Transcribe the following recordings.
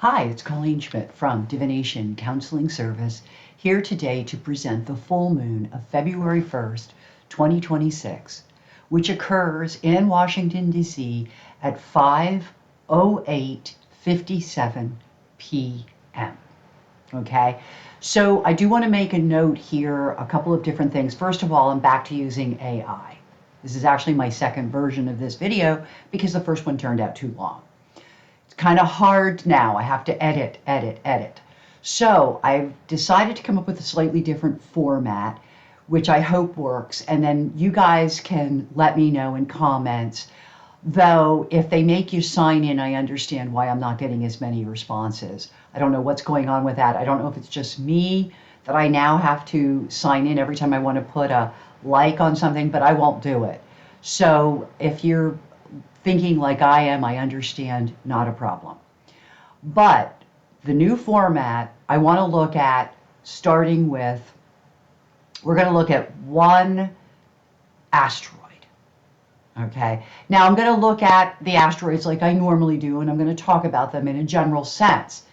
Hi, it's Colleen Schmidt from Divination Counseling Service, here today to present the full moon of February 1st, 2026, which occurs in Washington, D.C. at 5:08:57 p.m. Okay, so I do want to make a note here, a couple of different things. First of all, I'm back to using AI. This is actually my second version of this video because the first one turned out too long. Kind of hard now. I have to edit. So I've decided to come up with a slightly different format, which I hope works. And then you guys can let me know in comments. Though if they make you sign in, I understand why I'm not getting as many responses. I don't know what's going on with that. I don't know if it's just me that I now have to sign in every time I want to put a like on something, but I won't do it. So if you're thinking like I am, I understand, not a problem. But the new format, I want to look at starting with, we're going to look at one asteroid. Okay. Now I'm going to look at the asteroids like I normally do, and I'm going to talk about them in a general sense.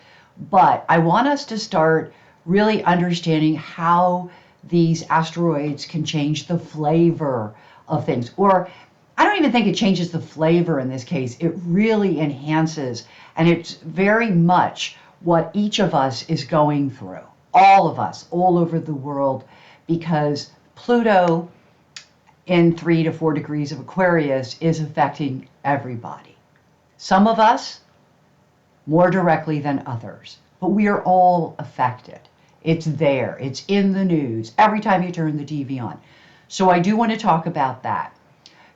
But I want us to start really understanding how these asteroids can change the flavor of things. Or I don't even think it changes the flavor in this case. It really enhances, and it's very much what each of us is going through. All of us, all over the world, because Pluto in 3 to 4 degrees of Aquarius is affecting everybody. Some of us more directly than others, but we are all affected. It's there, it's in the news every time you turn the TV on. So I do want to talk about that.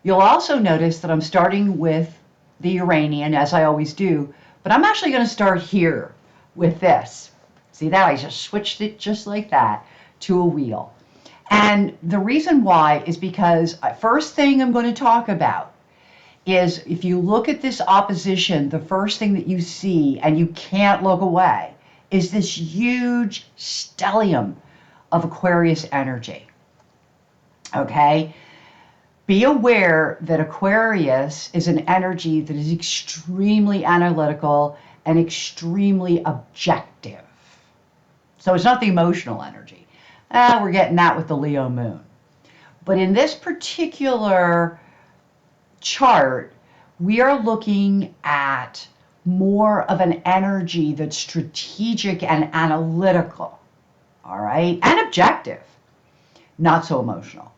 You'll also notice that I'm starting with the Uranian, as I always do, but I'm actually going to start here with this. See that? I just switched it just like that to a wheel. And the reason why is because first thing I'm going to talk about is if you look at this opposition, the first thing that you see, and you can't look away, is this huge stellium of Aquarius energy. Okay? Be aware that Aquarius is an energy that is extremely analytical and extremely objective. So it's not the emotional energy. We're getting that with the Leo moon. But in this particular chart, we are looking at more of an energy that's strategic and analytical, all right, and objective, not so emotional.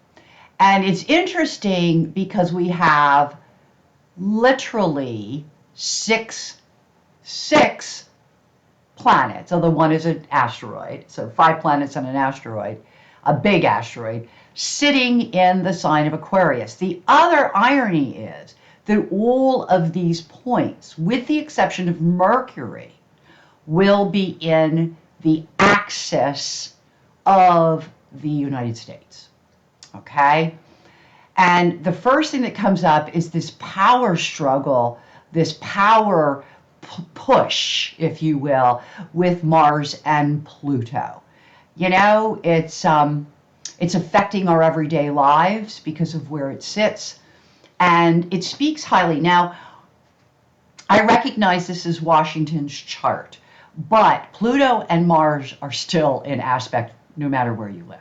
And it's interesting because we have literally six planets, although one is an asteroid, so 5 planets on an asteroid, a big asteroid, sitting in the sign of Aquarius. The other irony is that all of these points, with the exception of Mercury, will be in the axis of the United States. Okay? And the first thing that comes up is this power struggle, this power push, if you will, with Mars and Pluto. You know, it's affecting our everyday lives because of where it sits, and it speaks highly. Now, I recognize this is Washington's chart, but Pluto and Mars are still in aspect no matter where you live.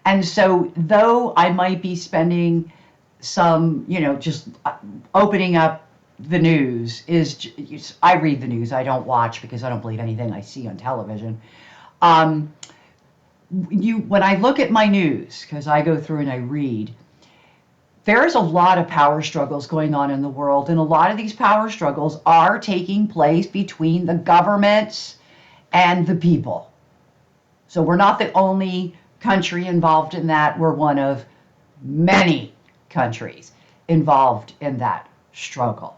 And so though I might be spending some, just opening up the news, I read the news, I don't watch because I don't believe anything I see on television. When I look at my news, because I go through and I read, there is a lot of power struggles going on in the world, and a lot of these power struggles are taking place between the governments and the people. So we're not the only country involved in that. We're one of many countries involved in that struggle.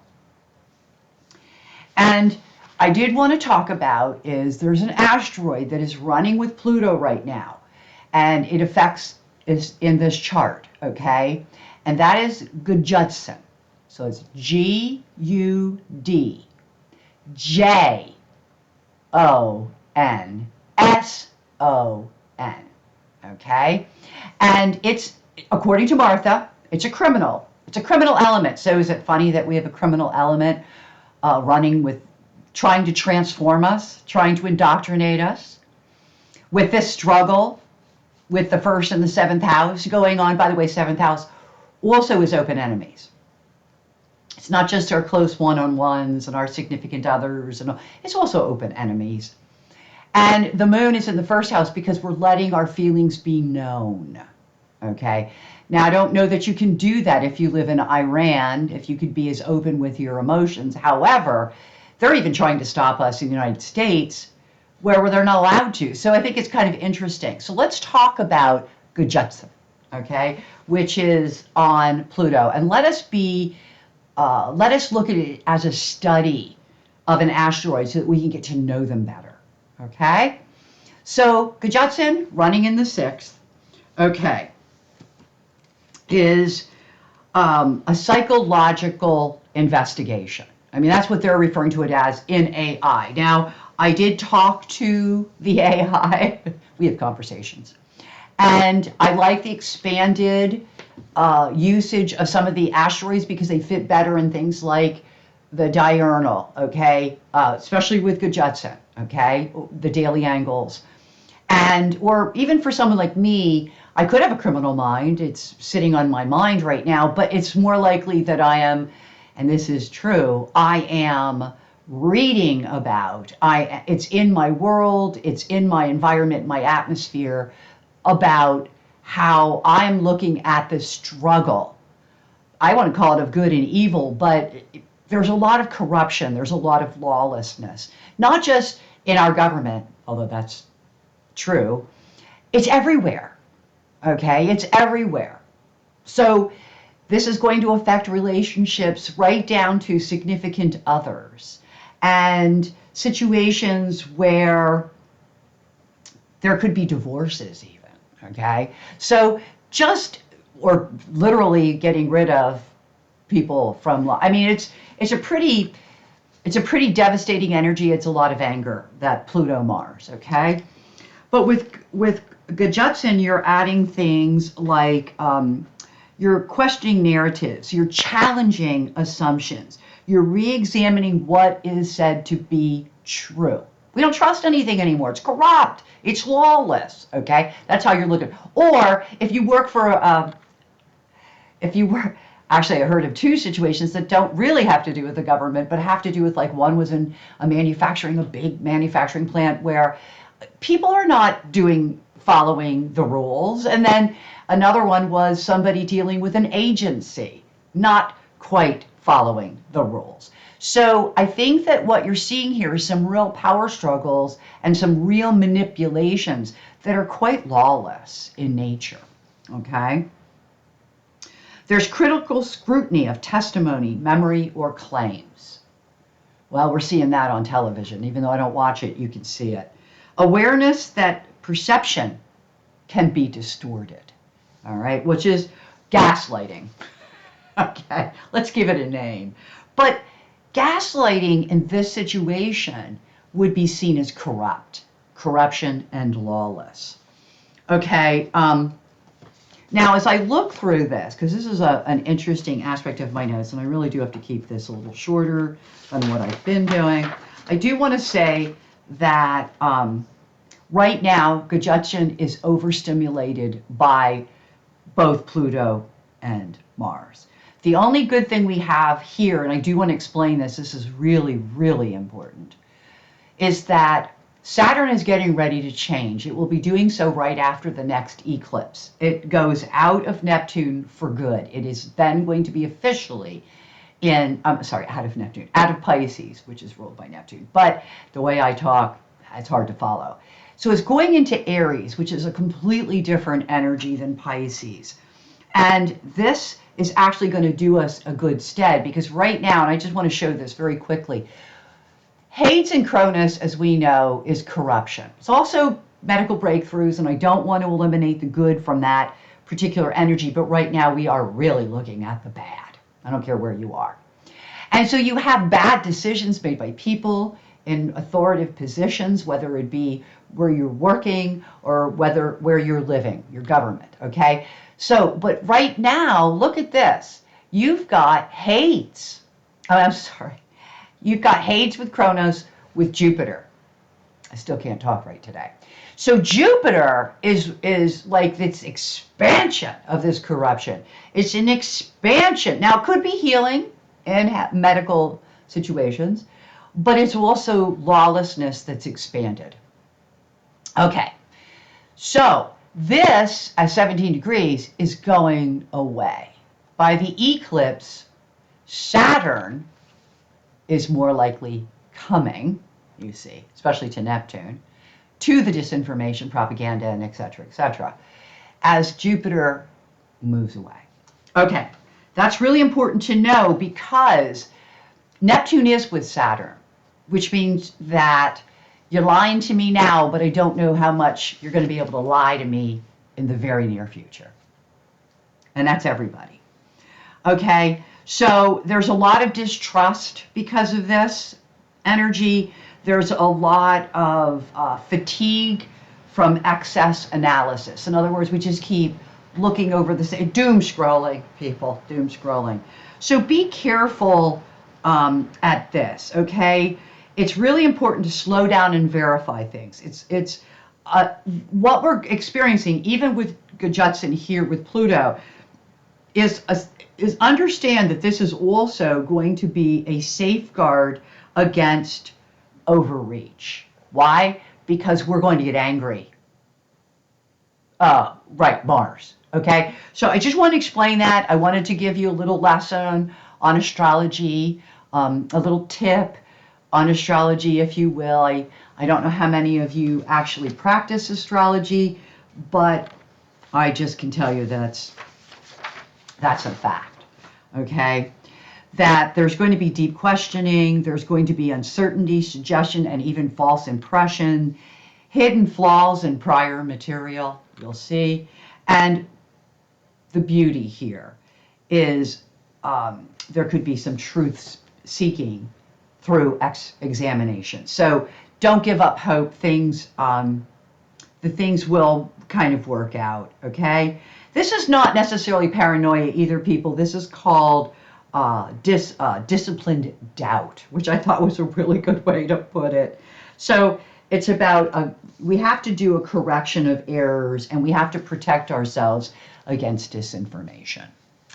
And I did want to talk about is there's an asteroid that is running with Pluto right now, and it affects is in this chart, okay? And that is Gudjunson. So it's Gudjonson. Okay? And it's, according to Martha, it's a criminal. It's a criminal element. So is it funny that we have a criminal element running with trying to transform us, trying to indoctrinate us. With this struggle with the first and the seventh house going on, by the way, seventh house also is open enemies. It's not just our close one-on-ones and our significant others, and it's also open enemies. And the moon is in the first house because we're letting our feelings be known. Okay. Now, I don't know that you can do that if you live in Iran, if you could be as open with your emotions. However, they're even trying to stop us in the United States where they're not allowed to. So I think it's kind of interesting. So let's talk about Gajutsa, okay, which is on Pluto. And let us look at it as a study of an asteroid so that we can get to know them better, okay? So Gajutsa, running in the 6th, okay, is a psychological investigation. I mean, that's what they're referring to it as in AI. Now, I did talk to the AI. We have conversations. And I like the expanded usage of some of the asteroids because they fit better in things like the diurnal, okay, especially with Gajutsa, okay, the daily angles. And, or even for someone like me, I could have a criminal mind. It's sitting on my mind right now, but it's more likely that I am, and this is true, I am reading about, it's in my world, it's in my environment, my atmosphere, about how I'm looking at the struggle. I want to call it of good and evil, but there's a lot of corruption, there's a lot of lawlessness, not just in our government, although that's true, it's everywhere. Okay, it's everywhere. So this is going to affect relationships right down to significant others and situations where there could be divorces even, okay? So just, or literally getting rid of people from, I mean, it's a pretty devastating energy. It's a lot of anger, that Pluto Mars, okay? But with Gajutsa, you're adding things like you're questioning narratives, you're challenging assumptions, you're re-examining what is said to be true. We don't trust anything anymore. It's corrupt. It's lawless. Okay, that's how you're looking. Or if you work for, actually, I heard of 2 situations that don't really have to do with the government, but have to do with, like, one was in a big manufacturing plant where people are not following the rules. And then another one was somebody dealing with an agency, not quite following the rules. So I think that what you're seeing here is some real power struggles and some real manipulations that are quite lawless in nature, okay? There's critical scrutiny of testimony, memory, or claims. Well, we're seeing that on television. Even though I don't watch it, you can see it. Awareness that perception can be distorted, all right, which is gaslighting. Okay, let's give it a name. But gaslighting in this situation would be seen as corruption and lawless. Okay, now as I look through this, because this is an interesting aspect of my notes, and I really do have to keep this a little shorter than what I've been doing, I do want to say that right now, Gajutsa is overstimulated by both Pluto and Mars. The only good thing we have here, and I do want to explain this is really, really important, is that Saturn is getting ready to change. It will be doing so right after the next eclipse. It goes out of Neptune for good. It is then going to be officially out of Pisces, which is ruled by Neptune. But the way I talk, it's hard to follow. So it's going into Aries, which is a completely different energy than Pisces. And this is actually going to do us a good stead, because right now, and I just want to show this very quickly, Hades and Cronus, as we know, is corruption. It's also medical breakthroughs, and I don't want to eliminate the good from that particular energy, but right now we are really looking at the bad. I don't care where you are. And so you have bad decisions made by people in authoritative positions, whether it be where you're working or where you're living, your government, okay? So, but right now, look at this. You've got Hades. Oh, I'm sorry. You've got Hades with Kronos with Jupiter. I still can't talk right today. So Jupiter is like this expansion of this corruption. It's an expansion. Now, it could be healing in medical situations, but it's also lawlessness that's expanded. Okay, so this at 17 degrees is going away. By the eclipse, Saturn is more likely coming, you see, especially to Neptune, to the disinformation, propaganda, and et cetera, as Jupiter moves away. Okay, that's really important to know because Neptune is with Saturn, which means that you're lying to me now, but I don't know how much you're going to be able to lie to me in the very near future. And that's everybody. Okay, so there's a lot of distrust because of this energy. There's a lot of fatigue from excess analysis. In other words, we just keep looking over the same, doom scrolling, people, doom scrolling. So be careful at this, okay? It's really important to slow down and verify things. It's what we're experiencing, even with Judson here with Pluto, is understand that this is also going to be a safeguard against overreach. Why? Because we're going to get angry. Right, Mars. Okay, so I just want to explain that. I wanted to give you a little lesson on astrology, a little tip on astrology, if you will. I don't know how many of you actually practice astrology, but I just can tell you that's a fact, okay? That there's going to be deep questioning, there's going to be uncertainty, suggestion, and even false impression, hidden flaws in prior material, you'll see. And the beauty here is there could be some truth seeking through examination. So don't give up hope. Things, the things will kind of work out, okay? This is not necessarily paranoia either, people. This is called disciplined doubt, which I thought was a really good way to put it. So it's about, we have to do a correction of errors, and we have to protect ourselves against disinformation.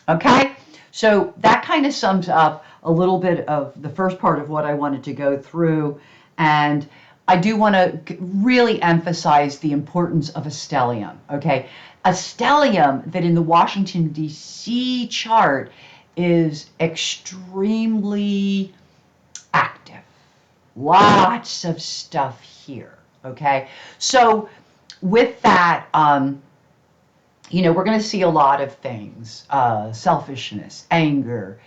Okay? So that kind of sums up a little bit of the first part of what I wanted to go through. And I do want to really emphasize the importance of a stellium, okay? A stellium that in the Washington, D.C. chart is extremely active. Lots of stuff here, okay? So with that, we're going to see a lot of things, selfishness, anger,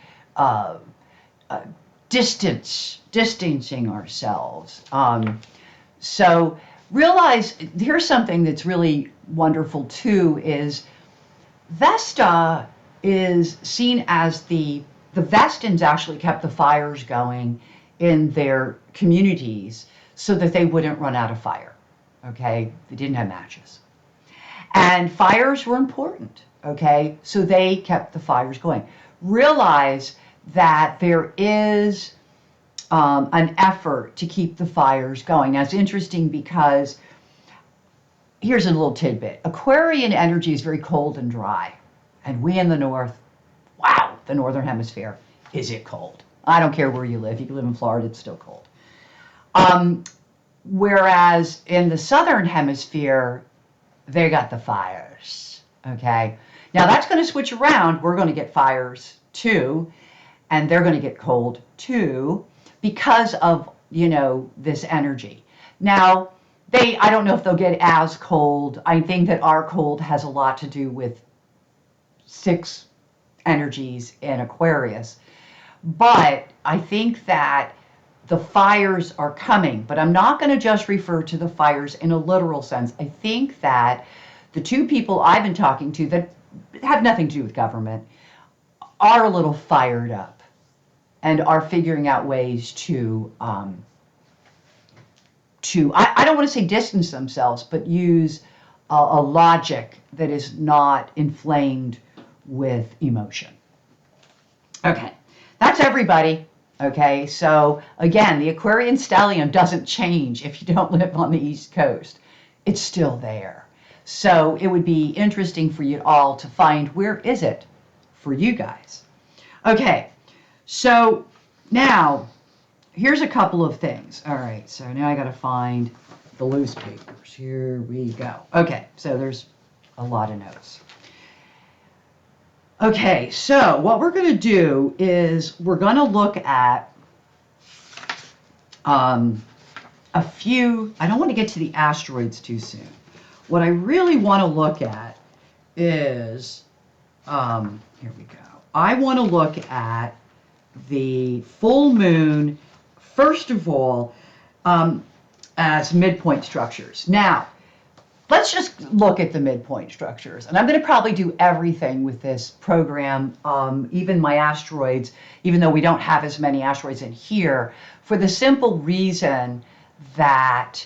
distancing ourselves. So realize, here's something that's really wonderful too, is Vesta is seen as the Vestans actually kept the fires going in their communities so that they wouldn't run out of fire, okay? They didn't have matches. And fires were important, okay? So they kept the fires going. Realize that there is an effort to keep the fires going. Now, it's interesting because here's a little tidbit. Aquarian energy is very cold and dry. And we in the north, wow, the northern hemisphere, is it cold? I don't care where you live. You can live in Florida, it's still cold. Whereas in the southern hemisphere, they got the fires, okay? Now that's going to switch around. We're going to get fires too, and they're going to get cold too because of, this energy. Now, I don't know if they'll get as cold. I think that our cold has a lot to do with 6 energies in Aquarius. But I think that the fires are coming, but I'm not going to just refer to the fires in a literal sense. I think that the 2 people I've been talking to that have nothing to do with government are a little fired up and are figuring out ways to I don't want to say distance themselves, but use a logic that is not inflamed with emotion. Okay, that's everybody. Okay, so again, the Aquarian stellium doesn't change if you don't live on the East Coast. It's still there. So it would be interesting for you all to find where is it for you guys. Okay, so now here's a couple of things. All right, so now I got to find the loose papers. Here we go. Okay, so there's a lot of notes. Okay, so what we're going to do is we're going to look at a few. I don't want to get to the asteroids too soon. What I really want to look at is, here we go. I want to look at the full moon, first of all, as midpoint structures. Now, let's just look at the midpoint structures. And I'm going to probably do everything with this program, even my asteroids, even though we don't have as many asteroids in here, for the simple reason that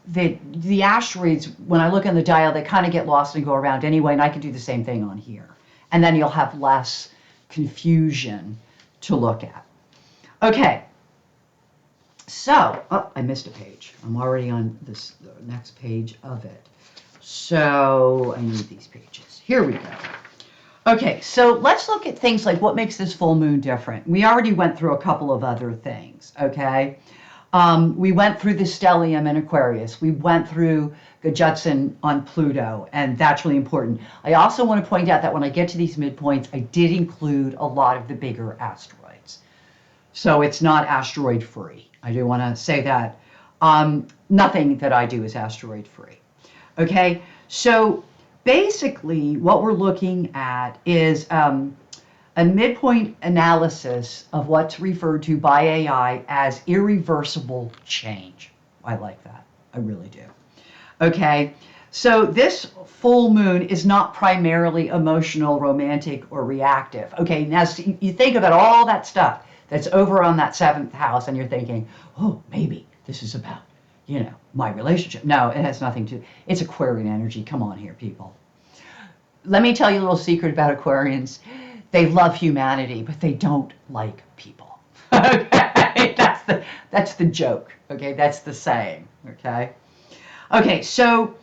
the asteroids, when I look on the dial, they kind of get lost and go around anyway, and I can do the same thing on here. And then you'll have less confusion to look at. Okay. So, oh, I missed a page. I'm already on the next page of it. So I need these pages. Here we go. Okay, so let's look at things like what makes this full moon different. We already went through a couple of other things, okay? We went through the stellium in Aquarius. We went through the Judson on Pluto, and that's really important. I also want to point out that when I get to these midpoints, I did include a lot of the bigger asteroids. So it's not asteroid free. I do want to say that. Nothing that I do is asteroid free. Okay, so basically what we're looking at is a midpoint analysis of what's referred to by AI as irreversible change. I like that. I really do. Okay, so this full moon is not primarily emotional, romantic, or reactive. Okay, now so you think about all that stuff that's over on that 7th house, and you're thinking, oh, maybe this is about, my relationship. No, it has nothing to. It's Aquarian energy. Come on here, people. Let me tell you a little secret about Aquarians. They love humanity, but they don't like people. Okay, that's the joke. Okay, that's the saying. Okay. Okay, so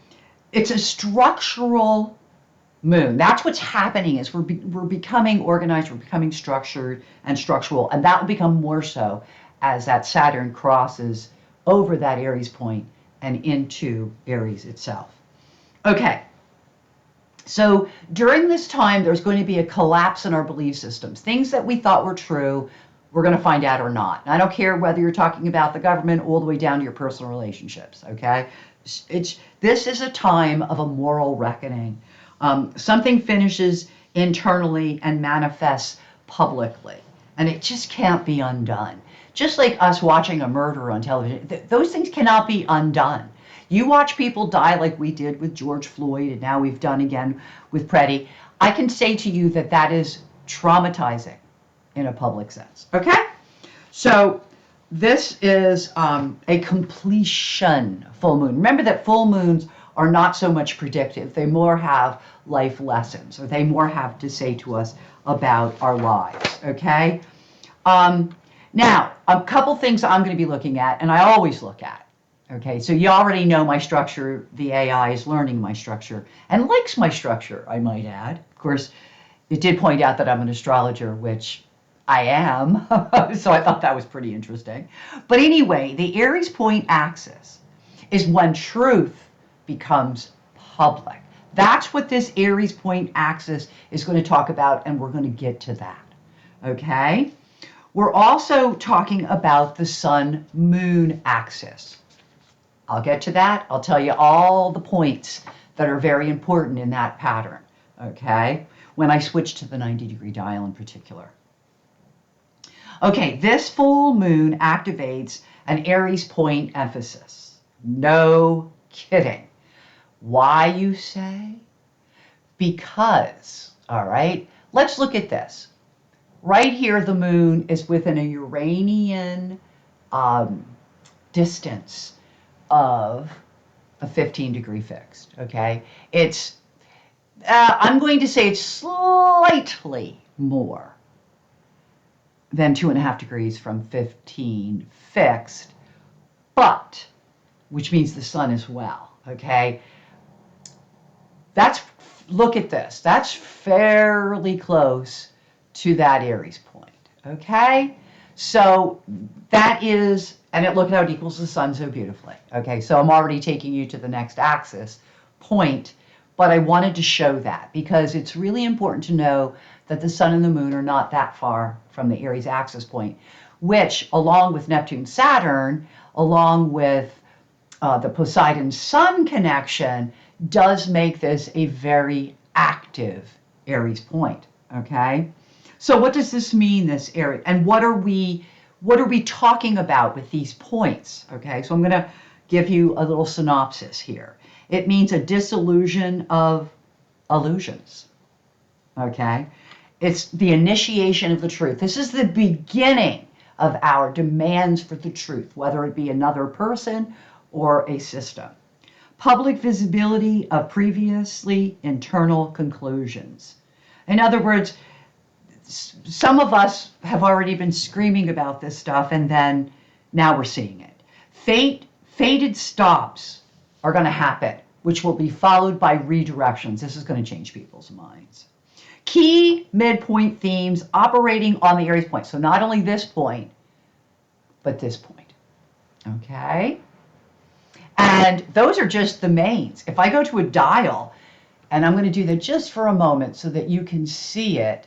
it's a structural moon. That's what's happening is we're becoming organized, we're becoming structured and structural, and that will become more so as that Saturn crosses over that Aries point and into Aries itself. Okay, so during this time, there's going to be a collapse in our belief systems. Things that we thought were true, we're going to find out are not. And I don't care whether you're talking about the government all the way down to your personal relationships, okay? This is a time of a moral reckoning. Something finishes internally and manifests publicly, and it just can't be undone. Just like us watching a murder on television, those things cannot be undone. You watch people die like we did with George Floyd, and now we've done again with Freddie. I can say to you that that is traumatizing in a public sense. Okay? So this is a completion full moon. Remember that full moons are not so much predictive. They more have life lessons, or they more have to say to us about our lives. Okay? Now, a couple things I'm going to be looking at, and I always look at. Okay, so you already know my structure. The AI is learning my structure and likes my structure, I might add. Of course, it did point out that I'm an astrologer, which I am, so I thought that was pretty interesting. But anyway, the Aries point axis is when truth becomes public. That's what this Aries point axis is going to talk about, and we're going to get to that. Okay? We're also talking about the sun-moon axis. I'll get to that. I'll tell you all the points that are very important in that pattern, okay? When I switch to the 90-degree dial in particular. Okay, this full moon activates an Aries point emphasis. No kidding. Why, you say? Because, all right, let's look at this. Right here, the moon is within a Uranian distance of a 15-degree fixed, okay? It's, I'm going to say it's slightly more then 2.5 degrees from 15 fixed, but, which means the sun as well, okay? Look at this. That's fairly close to that Aries point, okay? So that is, and look at how it equals the sun so beautifully, okay? So I'm already taking you to the next axis point, but I wanted to show that because it's really important to know that the sun and the moon are not that far from the Aries axis point, which, along with Neptune Saturn, along with the Poseidon Sun connection, does make this a very active Aries point, okay? So what does this mean, this Aries? And what are we talking about with these points, okay? So I'm going to give you a little synopsis here. It means a dissolution of illusions, okay? It's the initiation of the truth. This is the beginning of our demands for the truth, whether it be another person or a system. Public visibility of previously internal conclusions. In other words, some of us have already been screaming about this stuff, and then now we're seeing it. Fated stops are going to happen, which will be followed by redirections. This is going to change people's minds. Key midpoint themes operating on the Aries point. So not only this point, but this point. Okay? And those are just the mains. If I go to a dial, and I'm going to do that just for a moment so that you can see it,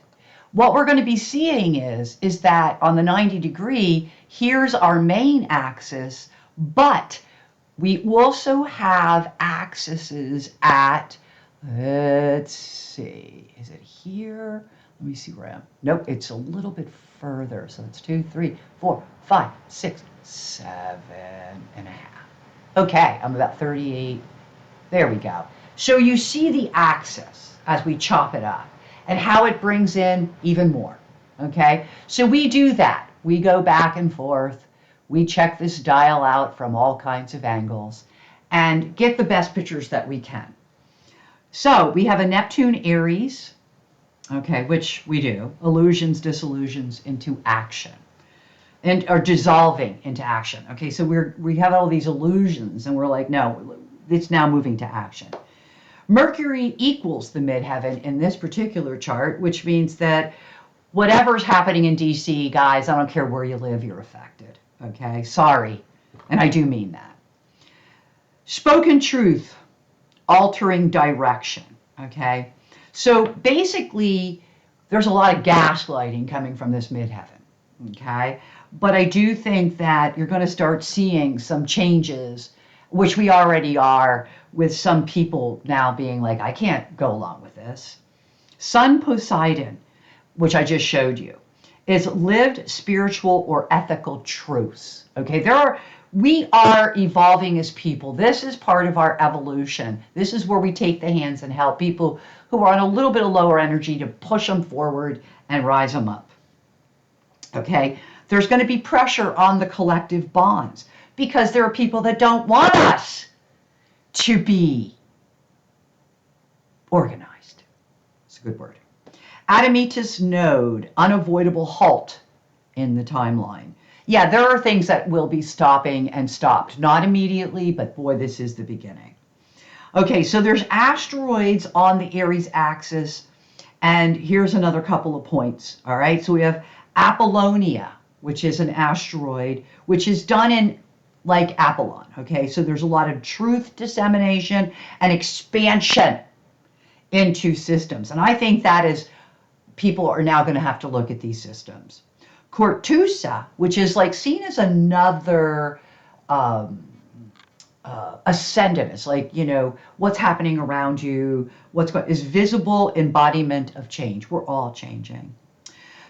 what we're going to be seeing is that on the 90 degree, here's our main axis, but we also have axes at, let's see, is it here? Let me see where I am. Nope, it's a little bit further. So it's 2, 3, 4, 5, 6, 7.5. Okay, I'm about 38. There we go. So you see the axis as we chop it up and how it brings in even more. Okay, so we do that. We go back and forth. We check this dial out from all kinds of angles and get the best pictures that we can. So we have a Neptune Aries, okay, which we do, illusions, disillusions into action, and are dissolving into action. Okay, so we have all these illusions and we're like, no, it's now moving to action. Mercury equals the midheaven in this particular chart, which means that whatever's happening in DC, guys, I don't care where you live, you're affected. Okay, sorry, and I do mean that. Spoken truth, altering direction. Okay, so basically, there's a lot of gaslighting coming from this midheaven. Okay, but I do think that you're going to start seeing some changes, which we already are, with some people now being like, I can't go along with this. Sun Poseidon, which I just showed you, is lived spiritual or ethical truths. Okay, we are evolving as people. This is part of our evolution. This is where we take the hands and help people who are on a little bit of lower energy to push them forward and rise them up. Okay, there's going to be pressure on the collective bonds because there are people that don't want us to be organized. It's a good word. Admetus node, unavoidable halt in the timeline. Yeah, there are things that will be stopping and stopped. Not immediately, but boy, this is the beginning. Okay, so there's asteroids on the Aries axis, and here's another couple of points. All right, so we have Apollonia, which is an asteroid, which is done in like Apollon. Okay, so there's a lot of truth dissemination and expansion into systems. And I think that is, people are now going to have to look at these systems. Cortusa, which is like seen as another ascendant. It's like, you know, what's happening around you, is visible embodiment of change. We're all changing.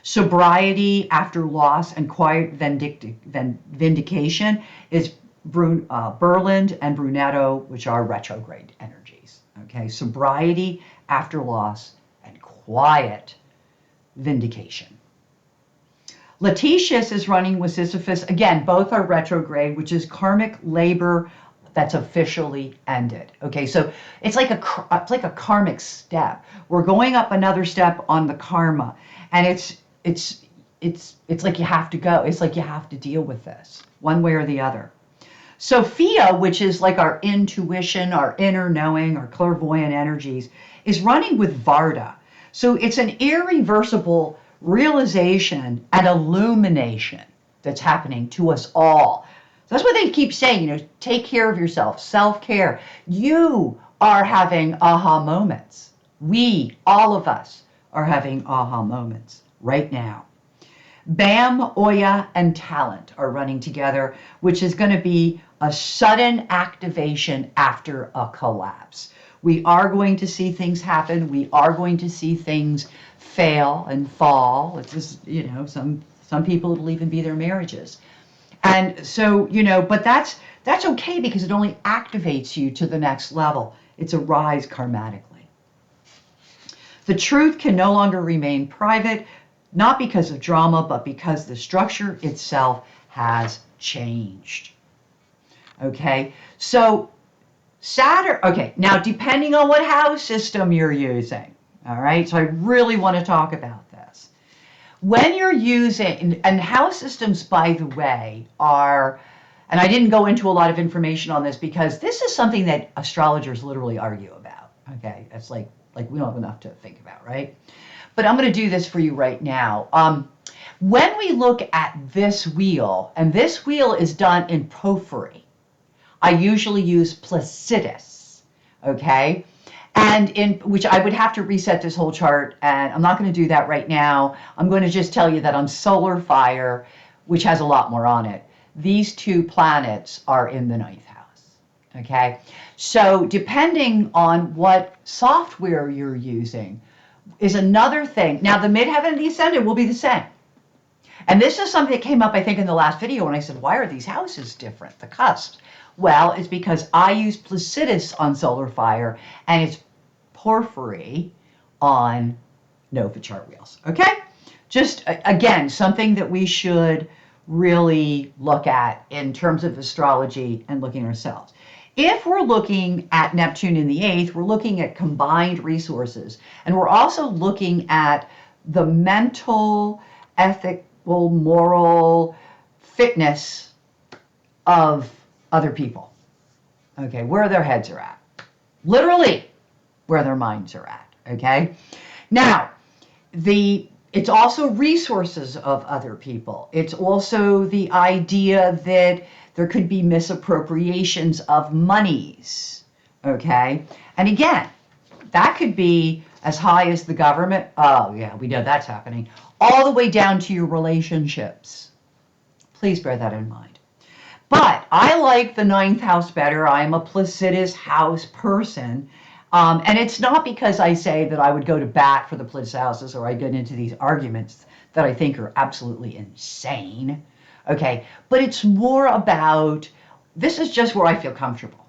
Sobriety after loss and quiet vindication is Berland and Brunetto, which are retrograde energies. Okay, sobriety after loss and quiet vindication. Letitius is running with Sisyphus. Again, both are retrograde, which is karmic labor that's officially ended. Okay, so it's like a karmic step. We're going up another step on the karma, and it's it's like you have to go. It's like you have to deal with this one way or the other. Sophia, which is like our intuition, our inner knowing, our clairvoyant energies, is running with Varda. So it's an irreversible realization and illumination that's happening to us all. So that's what they keep saying, take care of yourself, self-care. You are having aha moments. We, all of us, are having aha moments right now. Bam, Oya, and Talent are running together, which is going to be a sudden activation after a collapse. We are going to see things happen. We are going to see things fail and fall. It's just, some people it'll even be their marriages. And so, but that's okay because it only activates you to the next level. It's a rise karmatically. The truth can no longer remain private, not because of drama, but because the structure itself has changed. Okay, so Saturn, okay, now depending on what house system you're using, all right, so I really want to talk about this. When you're using, and house systems, by the way, are, and I didn't go into a lot of information on this because this is something that astrologers literally argue about, okay? It's like we don't have enough to think about, right? But I'm going to do this for you right now. When we look at this wheel, and this wheel is done in porphyry, I usually use Placidus, okay? And in which I would have to reset this whole chart, and I'm not going to do that right now. I'm going to just tell you that on Solar Fire, which has a lot more on it, these two planets are in the 9th house, okay? So depending on what software you're using is another thing. Now, the midheaven and the ascendant will be the same. And this is something that came up, I think, in the last video when I said, why are these houses different, the cusps? Well, it's because I use Placidus on Solar Fire, and it's porphyry on Nova chart wheels, okay? Just, again, something that we should really look at in terms of astrology and looking ourselves. If we're looking at Neptune in the 8th, we're looking at combined resources, and we're also looking at the mental, ethical, moral fitness of other people, okay, where their heads are at, literally where their minds are at, okay? Now, it's also resources of other people. It's also the idea that there could be misappropriations of monies, okay? And again, that could be as high as the government. Oh, yeah, we know that's happening. All the way down to your relationships. Please bear that in mind. But I like the 9th house better. I am a Placidus house person. And it's not because I say that I would go to bat for the Placidus houses or I get into these arguments that I think are absolutely insane. Okay, but it's more about, this is just where I feel comfortable.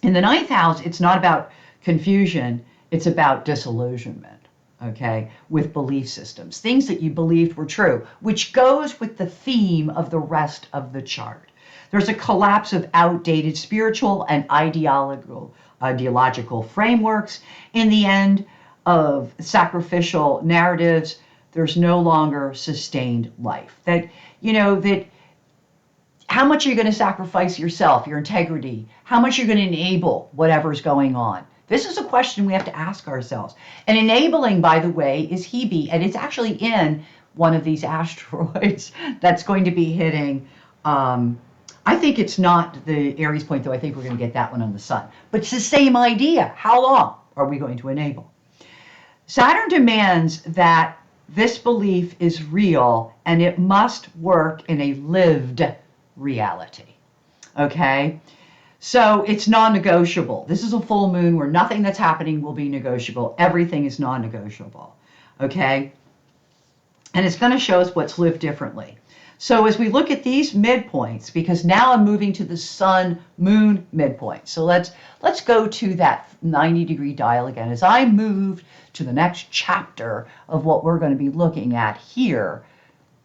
In the 9th house, it's not about confusion, it's about disillusionment, okay, with belief systems, things that you believed were true, which goes with the theme of the rest of the chart. There's a collapse of outdated spiritual and ideological frameworks. In the end of sacrificial narratives, there's no longer sustained life. That how much are you going to sacrifice yourself, your integrity? How much are you going to enable whatever's going on? This is a question we have to ask ourselves. And enabling, by the way, is Hebe, and it's actually in one of these asteroids that's going to be hitting. I think it's not the Aries point, though. I think we're going to get that one on the sun. But it's the same idea. How long are we going to enable? Saturn demands that this belief is real and it must work in a lived reality. Okay? So it's non-negotiable. This is a full moon where nothing that's happening will be negotiable. Everything is non-negotiable. Okay? And it's going to show us what's lived differently. So as we look at these midpoints, because now I'm moving to the sun-moon midpoint. So let's go to that 90-degree dial again as I move to the next chapter of what we're going to be looking at here.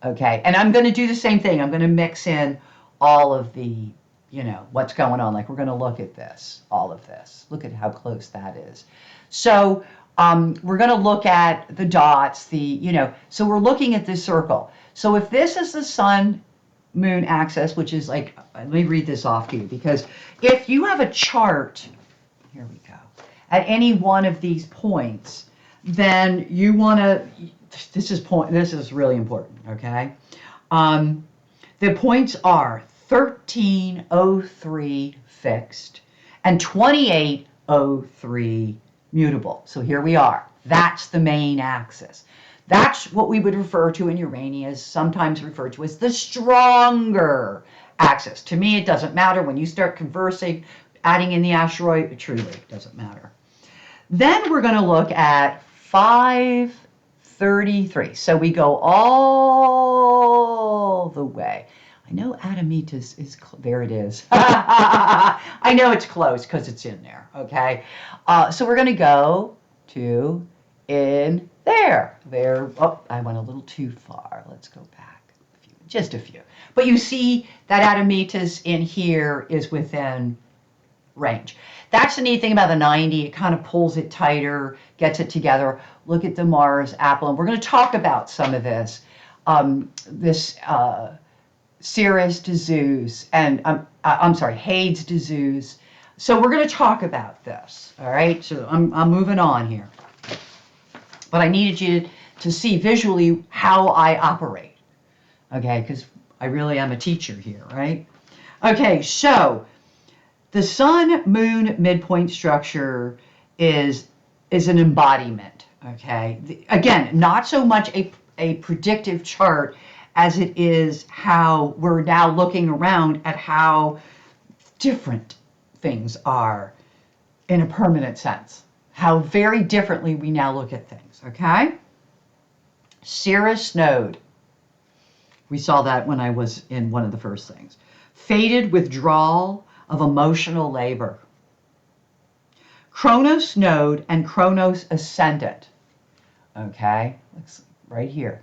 Okay, and I'm going to do the same thing. I'm going to mix in all of the, what's going on. Like we're going to look at this, all of this. Look at how close that is. So We're going to look at the dots, so we're looking at this circle. So if this is the sun moon axis, which is like, let me read this off to you, because if you have a chart, here we go, at any one of these points, then you want to, this is really important, okay? The points are 1303 fixed and 2803 mutable. So here we are. That's the main axis. That's what we would refer to in Uranus, sometimes referred to as the stronger axis. To me, it doesn't matter. When you start conversing, adding in the asteroid, it truly doesn't matter. Then we're going to look at 533. So we go all the way. I know Admetus is, there it is. I know it's close because it's in there, okay? So we're going to go to in there. Oh, I went a little too far. Let's go back just a few. But you see that Admetus in here is within range. That's the neat thing about the 90. It kind of pulls it tighter, gets it together. Look at the Mars apple. And we're going to talk about some of this. Ceres to Zeus, and I'm sorry, Hades to Zeus. So we're going to talk about this, all right? So I'm moving on here. But I needed you to see visually how I operate, okay? Because I really am a teacher here, right? Okay, so the sun-moon midpoint structure is an embodiment, okay? Again, not so much a predictive chart as it is how we're now looking around at how different things are in a permanent sense, how very differently we now look at things, okay? Cirrus node. We saw that when I was in one of the first things. Fated withdrawal of emotional labor. Kronos node and Kronos ascendant. Okay, right here.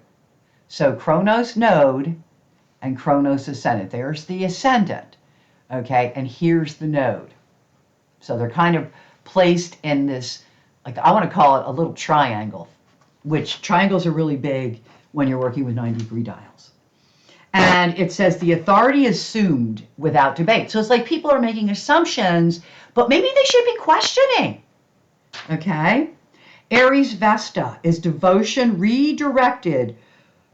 So Kronos node and Kronos ascendant. There's the ascendant. Okay, and here's the node. So they're kind of placed in this, like I want to call it a little triangle, which triangles are really big when you're working with 90-degree dials. And it says the authority is assumed without debate. So it's like people are making assumptions, but maybe they should be questioning. Okay? Aries Vesta is devotion redirected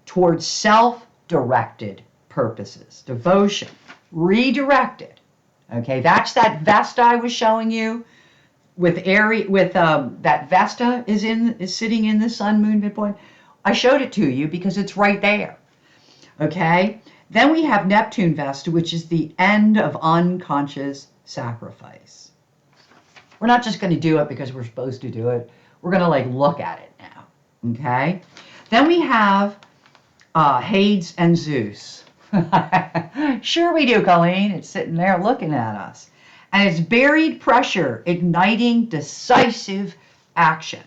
towards self-directed purposes. Devotion redirected. Okay, that's that Vesta I was showing you with Aries, that Vesta is sitting in the sun moon midpoint. I showed it to you because it's right there. Okay, then we have Neptune Vesta, which is the end of unconscious sacrifice. We're not just going to do it because we're supposed to do it. We're going to like look at it now. Okay, then we have Hades and Zeus. Sure we do, Colleen. It's sitting there looking at us. And it's buried pressure, igniting decisive action.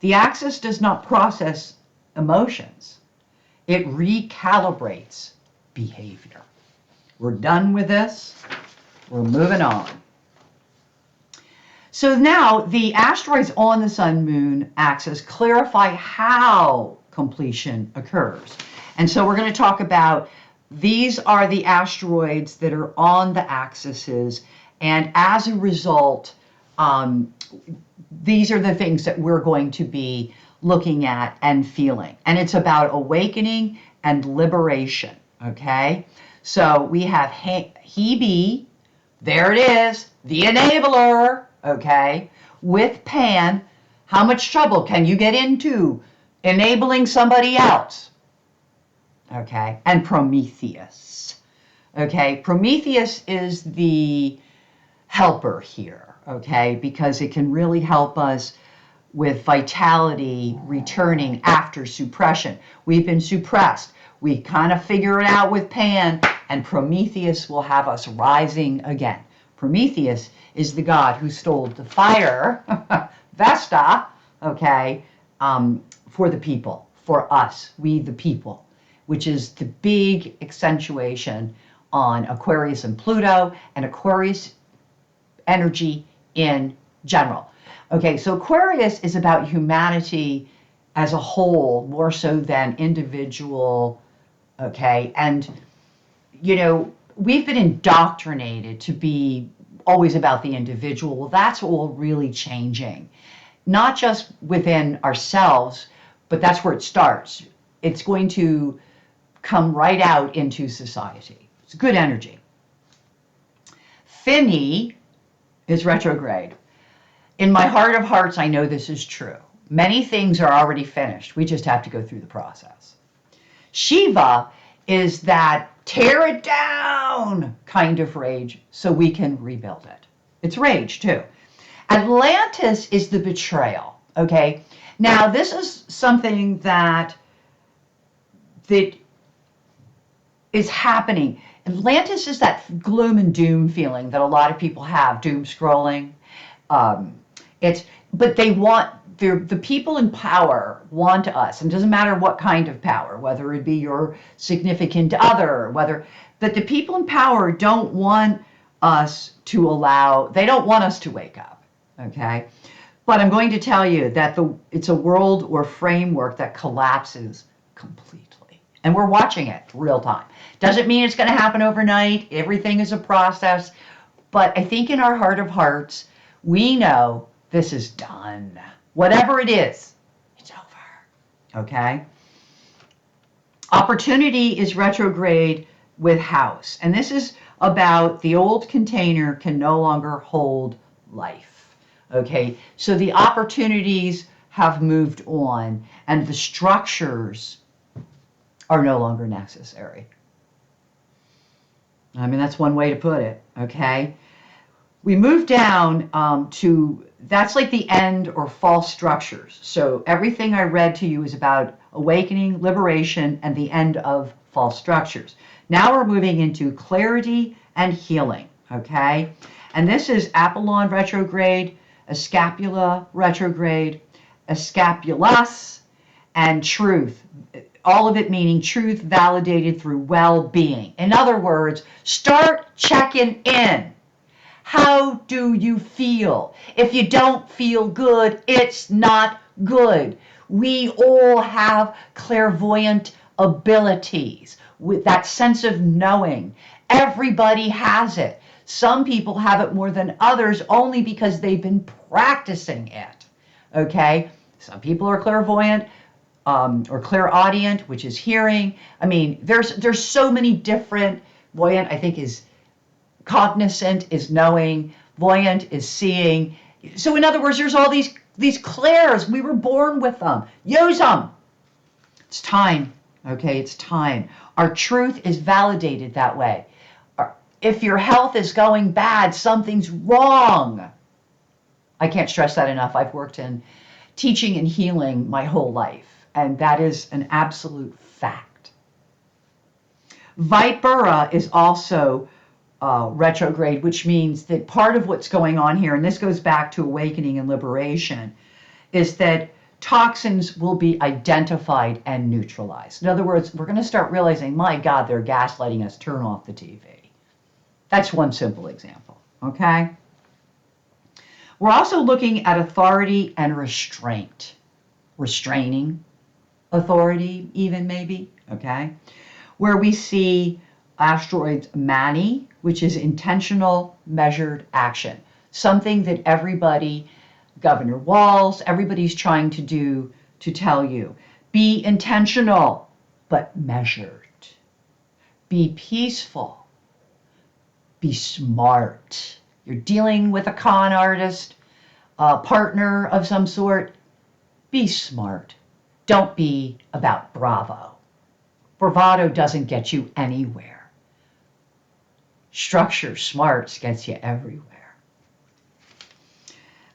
The axis does not process emotions. It recalibrates behavior. We're done with this. We're moving on. So now the asteroids on the sun-moon axis clarify how completion occurs. And so we're going to talk about these are the asteroids that are on the axes, and as a result, these are the things that we're going to be looking at and feeling. And it's about awakening and liberation, okay? So we have Hebe, there it is, the enabler, okay? With Pan, how much trouble can you get into enabling somebody else? Okay, and Prometheus. Okay, Prometheus is the helper here, okay, because it can really help us with vitality returning after suppression. We've been suppressed. We kind of figure it out with Pan, and Prometheus will have us rising again. Prometheus is the god who stole the fire, Vesta, okay, for the people, for us, we the people, which is the big accentuation on Aquarius and Pluto and Aquarius energy in general. Okay, so Aquarius is about humanity as a whole more so than individual. Okay, and we've been indoctrinated to be always about the individual. Well, that's all really changing, not just within ourselves, but that's where it starts. It's going to come right out into society. It's good energy. Fini is retrograde. In my heart of hearts, I know this is true. Many things are already finished. We just have to go through the process. Shiva is that tear it down kind of rage so we can rebuild it. It's rage too. Atlantis is the betrayal. Okay. Now, this is something that is happening. Atlantis is that gloom and doom feeling that a lot of people have, doom scrolling. But they want the people in power want us, and it doesn't matter what kind of power, whether it be your significant other, but the people in power don't want us they don't want us to wake up. Okay. But I'm going to tell you that it's a world or framework that collapses completely. And we're watching it real time. Doesn't mean it's going to happen overnight. Everything is a process. But I think in our heart of hearts, we know this is done. Whatever it is, it's over. Okay? Opportunity is retrograde with house. And this is about the old container can no longer hold life. Okay, so the opportunities have moved on and the structures are no longer necessary. I mean, that's one way to put it, okay? We move down that's like the end or false structures. So everything I read to you is about awakening, liberation, and the end of false structures. Now we're moving into clarity and healing, okay? And this is Apollon retrograde, Escapula retrograde, Escapulus, and truth. All of it meaning truth validated through well-being. In other words, start checking in. How do you feel? If you don't feel good, it's not good. We all have clairvoyant abilities with that sense of knowing. Everybody has it. Some people have it more than others only because they've been practicing it. Okay? Some people are clairvoyant or clairaudient, which is hearing. I mean, there's so many different. Voyant, I think, is cognizant, is knowing. Voyant is seeing. So in other words, there's all these clairs. We were born with them. Use them. It's time. Okay, it's time. Our truth is validated that way. If your health is going bad, something's wrong. I can't stress that enough. I've worked in teaching and healing my whole life, and that is an absolute fact. Vipera is also retrograde, which means that part of what's going on here, and this goes back to awakening and liberation, is that toxins will be identified and neutralized. In other words, we're going to start realizing, my God, they're gaslighting us, turn off the TV. That's one simple example, okay? We're also looking at authority and restraint. Restraining authority, even maybe, okay? Where we see asteroids Mani, which is intentional measured action. Something that everybody, Governor Walz, everybody's trying to do to tell you. Be intentional, but measured. Be peaceful. Be smart. You're dealing with a con artist, a partner of some sort. Be smart. Don't be about bravo. Bravado doesn't get you anywhere. Structure, smarts gets you everywhere.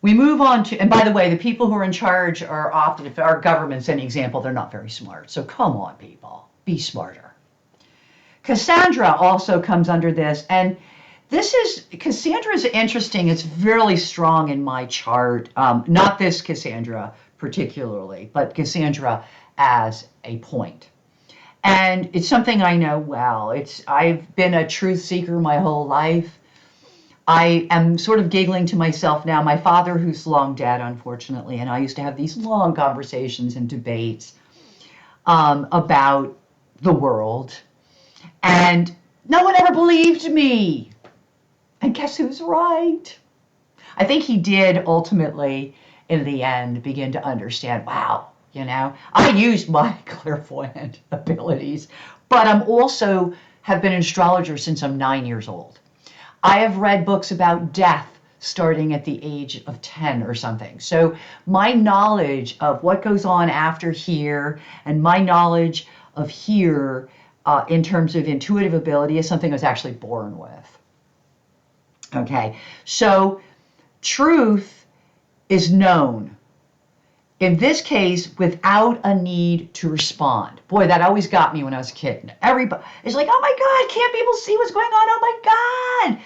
We move on to, and by the way, the people who are in charge are often, if our government's any example, they're not very smart. So come on, people. Be smarter. Cassandra also comes under this, and Cassandra is interesting. It's really strong in my chart. Not this Cassandra particularly, but Cassandra as a point. And it's something I know well. I've been a truth seeker my whole life. I am sort of giggling to myself now. My father, who's long dead, unfortunately, and I used to have these long conversations and debates about the world. And no one ever believed me. And guess who's right? I think he did ultimately, in the end, begin to understand, wow, I used my clairvoyant abilities, but I'm also have been an astrologer since I'm 9 years old. I have read books about death starting at the age of 10 or something. So my knowledge of what goes on after here and my knowledge of here in terms of intuitive ability is something I was actually born with. Okay, so truth is known. In this case, without a need to respond. Boy, that always got me when I was a kid. Everybody is like, oh my God, can't people see what's going on? Oh my God.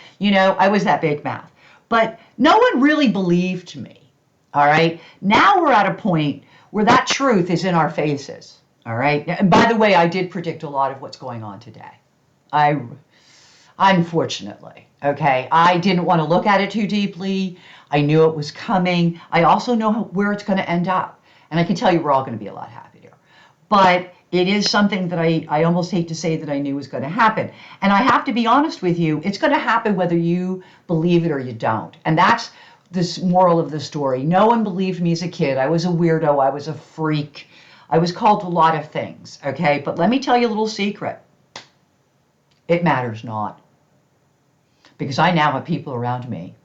I was that big mouth. But no one really believed me. All right. Now we're at a point where that truth is in our faces. All right. And by the way, I did predict a lot of what's going on today. Unfortunately, okay, I didn't want to look at it too deeply. I knew it was coming. I also know where it's going to end up. And I can tell you we're all going to be a lot happier. But it is something that I almost hate to say that I knew was going to happen. And I have to be honest with you, it's going to happen whether you believe it or you don't. And that's this moral of the story. No one believed me as a kid. I was a weirdo. I was a freak. I was called a lot of things, okay? But let me tell you a little secret. It matters not. Because I now have people around me,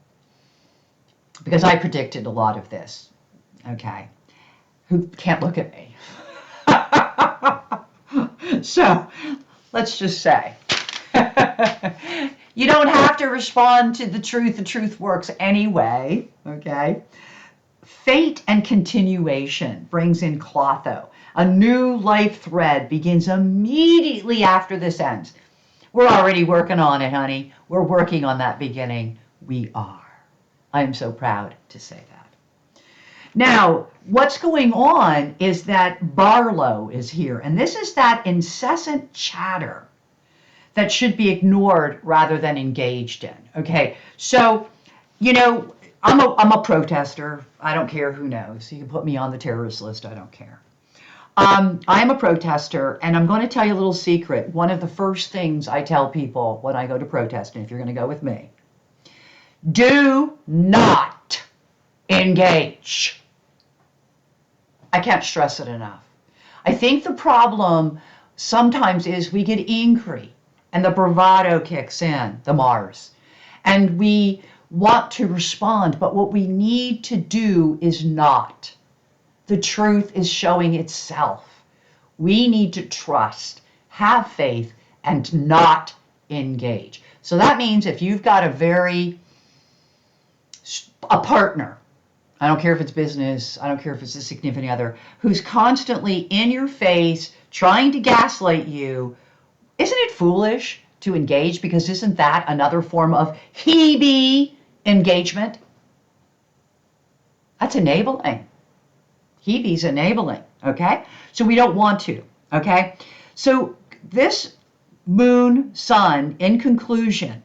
because I predicted a lot of this, okay, who can't look at me. So, let's just say, you don't have to respond to the truth works anyway, okay? Fate and continuation brings in Clotho. A new life thread begins immediately after this ends. We're already working on it, honey. We're working on that beginning. We are. I'm so proud to say that. Now, what's going on is that Barlow is here, and this is that incessant chatter that should be ignored rather than engaged in. Okay, so, I'm a protester. I don't care who knows. You can put me on the terrorist list. I don't care. I'm a protester, and I'm going to tell you a little secret. One of the first things I tell people when I go to protest, and if you're going to go with me, do not engage. I can't stress it enough. I think the problem sometimes is we get angry, and the bravado kicks in, the Mars, and we want to respond, but what we need to do is not. The truth is showing itself. We need to trust, have faith, and not engage. So that means if you've got a partner, I don't care if it's business, I don't care if it's a significant other, who's constantly in your face trying to gaslight you, isn't it foolish to engage? Because isn't that another form of he-be engagement? That's enabling. Hebe's enabling, okay? So we don't want to, okay? So this moon, sun, in conclusion,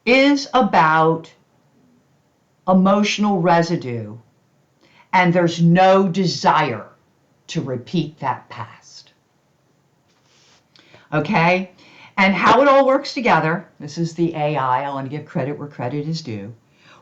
is about emotional residue, and there's no desire to repeat that past. Okay? And how it all works together, this is the AI, I want to give credit where credit is due.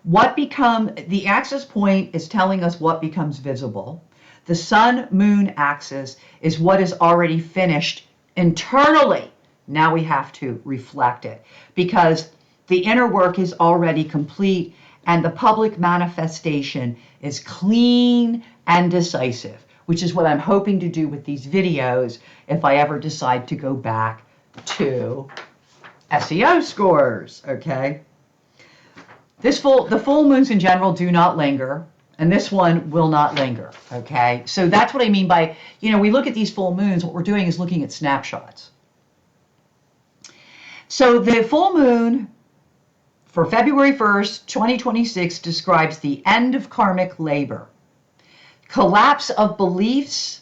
The axis point is telling us what becomes visible. The sun-moon axis is what is already finished internally. Now we have to reflect it because the inner work is already complete and the public manifestation is clean and decisive, which is what I'm hoping to do with these videos if I ever decide to go back to SEO scores, okay? The full moons in general do not linger, and this one will not linger, okay? So that's what I mean by, we look at these full moons, what we're doing is looking at snapshots. So the full moon for February 1st, 2026 describes the end of karmic labor, collapse of beliefs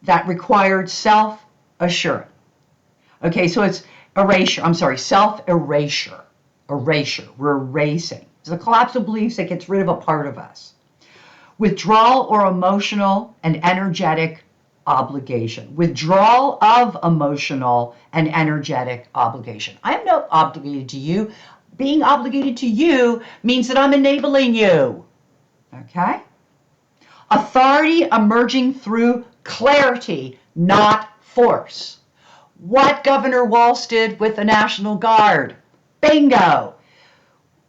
that required self-assurance. Okay, so it's self-erasure. Erasure. We're erasing. It's a collapse of beliefs that gets rid of a part of us. Withdrawal or emotional and energetic obligation. Withdrawal of emotional and energetic obligation. I am not obligated to you. Being obligated to you means that I'm enabling you. Okay? Authority emerging through clarity, not force. What Governor Walz did with the National Guard. Bingo.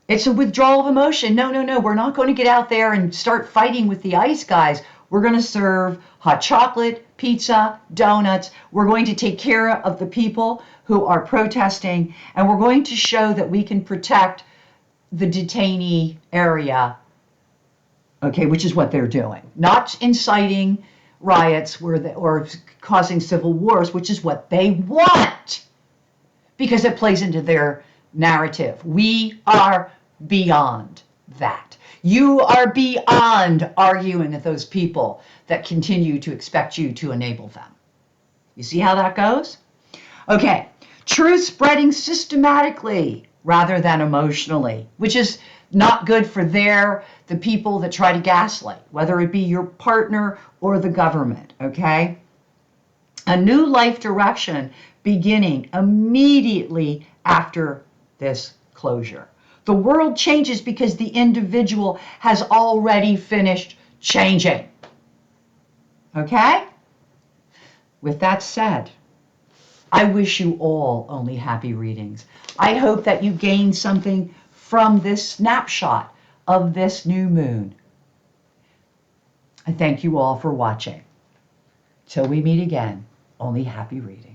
It's a withdrawal of emotion. No, we're not going to get out there and start fighting with the ICE guys. We're going to serve hot chocolate, pizza, donuts. We're going to take care of the people who are protesting, and we're going to show that we can protect the detainee area, okay, which is what they're doing. Not inciting riots or causing civil wars, which is what they want, because it plays into their narrative. We are beyond that. You are beyond arguing with those people that continue to expect you to enable them. You see how that goes? Okay, truth spreading systematically rather than emotionally, which is not good for the people that try to gaslight, whether it be your partner or the government, okay? A new life direction beginning immediately after this closure. The world changes because the individual has already finished changing. Okay? With that said, I wish you all only happy readings. I hope that you gain something from this snapshot of this new moon. I thank you all for watching. Till we meet again, only happy readings.